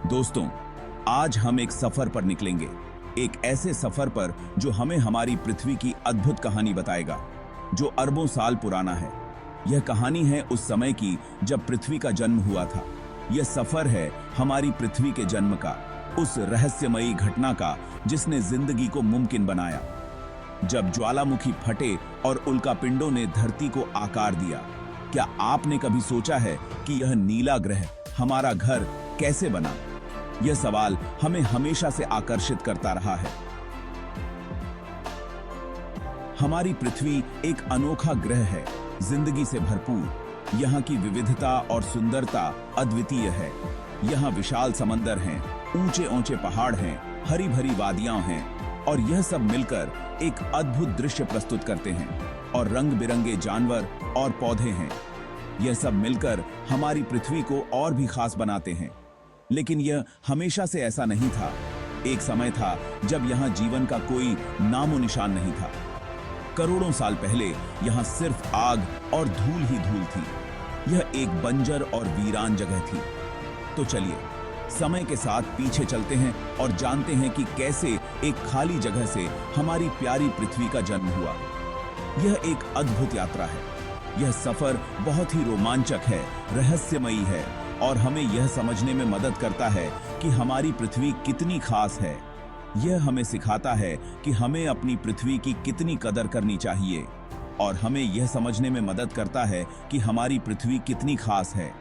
दोस्तों, आज हम एक सफर पर निकलेंगे। एक ऐसे सफर पर जो हमें हमारी पृथ्वी की अद्भुत कहानी बताएगा, जो अरबों साल पुराना है। यह कहानी है उस समय की जब पृथ्वी का जन्म हुआ था। यह सफर है हमारी पृथ्वी के जन्म का, उस रहस्यमयी घटना का जिसने जिंदगी को मुमकिन बनाया। जब ज्वालामुखी फटे और उल्कापिंडों ने धरती को आकार दिया, क्या आपने कभी सोचा है कि यह नीला ग्रह हमारा घर कैसे बना? यह सवाल हमें हमेशा से आकर्षित करता रहा है। हमारी पृथ्वी एक अनोखा ग्रह है, जिंदगी से भरपूर। यहाँ की विविधता और सुंदरता अद्वितीय है। यहाँ विशाल समंदर हैं, ऊंचे ऊंचे पहाड़ हैं, हरी भरी वादियां हैं, और यह सब मिलकर एक अद्भुत दृश्य प्रस्तुत करते हैं। और रंग बिरंगे जानवर और पौधे हैं। यह सब मिलकर हमारी पृथ्वी को और भी खास बनाते हैं। लेकिन यह हमेशा से ऐसा नहीं था। एक समय था जब यहाँ जीवन का कोई नामो निशान नहीं था। करोड़ों साल पहले यहाँ सिर्फ आग और धूल ही धूल थी। यह एक बंजर और वीरान जगह थी। तो चलिए समय के साथ पीछे चलते हैं और जानते हैं कि कैसे एक खाली जगह से हमारी प्यारी पृथ्वी का जन्म हुआ। यह एक अद्भुत यात्रा है। यह सफर बहुत ही रोमांचक है, रहस्यमयी है, और हमें यह समझने में मदद करता है कि हमारी पृथ्वी कितनी खास है। यह हमें सिखाता है कि हमें अपनी पृथ्वी की कितनी कदर करनी चाहिए, और हमें यह समझने में मदद करता है कि हमारी पृथ्वी कितनी खास है।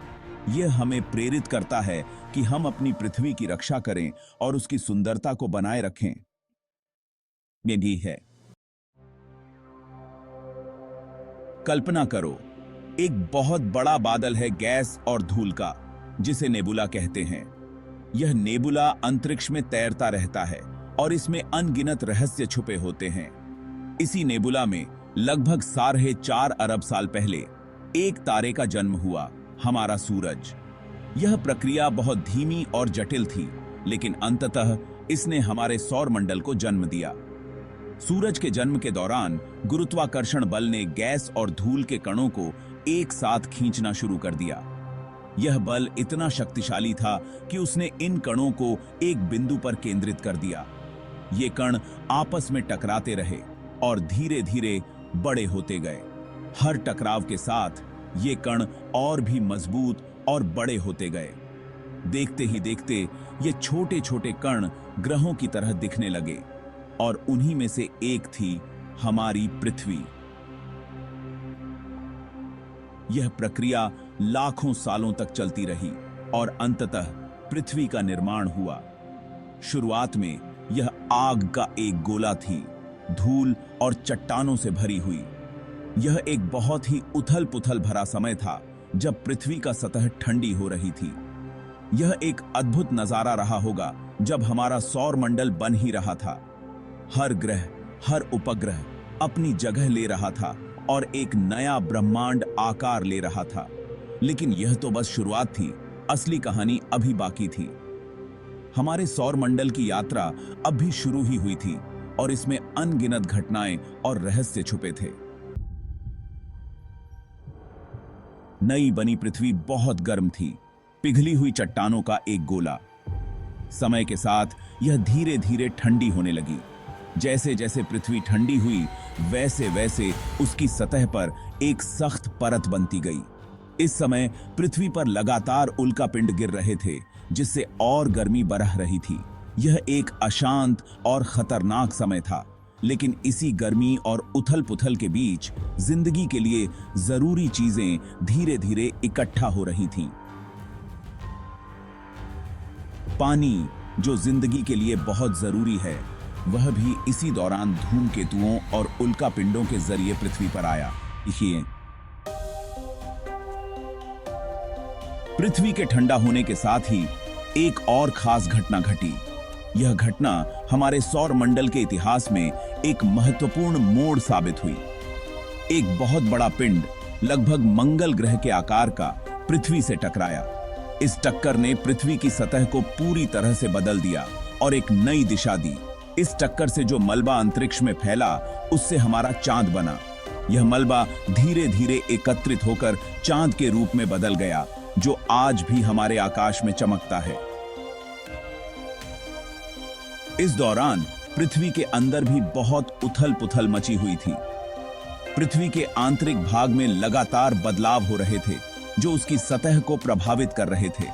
यह हमें प्रेरित करता है कि हम अपनी पृथ्वी की रक्षा करें और उसकी सुंदरता को बनाए रखें। ये भी है। कल्पना करो, एक बहुत बड़ा बादल है गैस और धूल का, जिसे नेबुला कहते हैं। यह नेबुला अंतरिक्ष में तैरता रहता है और इसमें अनगिनत रहस्य छुपे होते हैं। इसी नेबुला में लगभग 4.5 अरब साल पहले एक तारे का जन्म हुआ, हमारा सूरज। यह प्रक्रिया बहुत धीमी और जटिल थी, लेकिन अंततः इसने हमारे सौर मंडल को जन्म दिया। सूरज के जन्म के दौरान गुरुत्वाकर्षण बल ने गैस और धूल के कणों को एक साथ खींचना शुरू कर दिया। यह बल इतना शक्तिशाली था कि उसने इन कणों को एक बिंदु पर केंद्रित कर दिया। ये कण आपस में टकराते रहे और धीरे धीरे बड़े होते गए। हर टकराव के साथ ये कण और भी मजबूत और बड़े होते गए। देखते ही देखते ये छोटे छोटे कण ग्रहों की तरह दिखने लगे, और उन्हीं में से एक थी हमारी पृथ्वी। यह प्रक्रिया लाखों सालों तक चलती रही और अंततः पृथ्वी का निर्माण हुआ। शुरुआत में यह आग का एक गोला थी, धूल और चट्टानों से भरी हुई। यह एक बहुत ही उथल-पुथल भरा समय था, जब पृथ्वी का सतह ठंडी हो रही थी। यह एक अद्भुत नजारा रहा होगा जब हमारा सौर मंडल बन ही रहा था। हर ग्रह, हर उपग्रह अपनी जगह ले रहा था और एक नया ब्रह्मांड आकार ले रहा था। लेकिन यह तो बस शुरुआत थी, असली कहानी अभी बाकी थी। हमारे सौर मंडल की यात्रा अब भी शुरू ही हुई थी, और इसमें अनगिनत घटनाएं और रहस्य छुपे थे। नई बनी पृथ्वी बहुत गर्म थी, पिघली हुई चट्टानों का एक गोला। समय के साथ यह धीरे धीरे ठंडी होने लगी। जैसे जैसे पृथ्वी ठंडी हुई, वैसे वैसे उसकी सतह पर एक सख्त परत बनती गई। इस समय पृथ्वी पर लगातार उल्कापिंड गिर रहे थे, जिससे और गर्मी बढ़ रही थी। यह एक अशांत और खतरनाक समय था, लेकिन इसी गर्मी और उथल-पुथल के बीच जिंदगी के लिए जरूरी चीजें धीरे धीरे इकट्ठा हो रही थीं। पानी, जो जिंदगी के लिए बहुत जरूरी है, वह भी इसी दौरान धूमकेतुओं और उल्कापिंडों के जरिए पृथ्वी पर आया। देखिए, पृथ्वी के ठंडा होने के साथ ही एक और खास घटना घटी। यह घटना हमारे सौर मंडल के इतिहास में एक महत्वपूर्ण मोड़ साबित हुई। एक बहुत बड़ा पिंड, लगभग मंगल ग्रह के आकार का, पृथ्वी से टकराया। इस टक्कर ने पृथ्वी की सतह को पूरी तरह से बदल दिया और एक नई दिशा दी। इस टक्कर से जो मलबा अंतरिक्ष में फैला, उससे हमारा चांद बना। यह मलबा धीरे धीरे एकत्रित होकर चांद के रूप में बदल गया, जो आज भी हमारे आकाश में चमकता है। इस दौरान पृथ्वी के अंदर भी बहुत उथल-पुथल मची हुई थी। पृथ्वी के आंतरिक भाग में लगातार बदलाव हो रहे थे, जो उसकी सतह को प्रभावित कर रहे थे।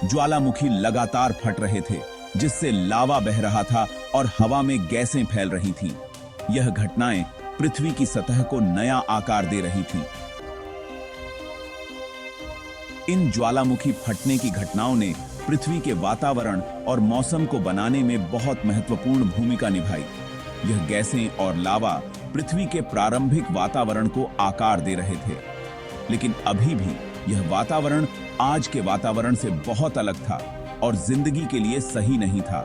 ज्वालामुखी लगातार फट रहे थे, जिससे लावा बह रहा था और हवा में गैसें फैल रही थीं। यह घटनाएं पृथ्वी की सतह को नया आकार दे रही थीं। इन ज्वालामुखी फटने की घटनाओं ने पृथ्वी के वातावरण और मौसम को बनाने में बहुत महत्वपूर्ण भूमिका निभाई। यह गैसें और लावा पृथ्वी के प्रारंभिक वातावरण को आकार दे रहे थे, लेकिन अभी भी यह वातावरण आज के वातावरण से बहुत अलग था और जिंदगी के लिए सही नहीं था।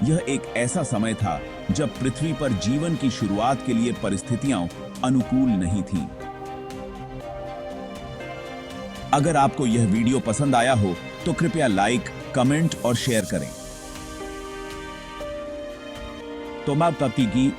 यह एक ऐसा समय था जब पृथ्वी पर जीवन की शुरुआत के लिए परिस्थितियां अनुकूल नहीं थीं। अगर आपको यह वीडियो पसंद आया हो तो कृपया लाइक, कमेंट और शेयर करें। तो माँ पपी की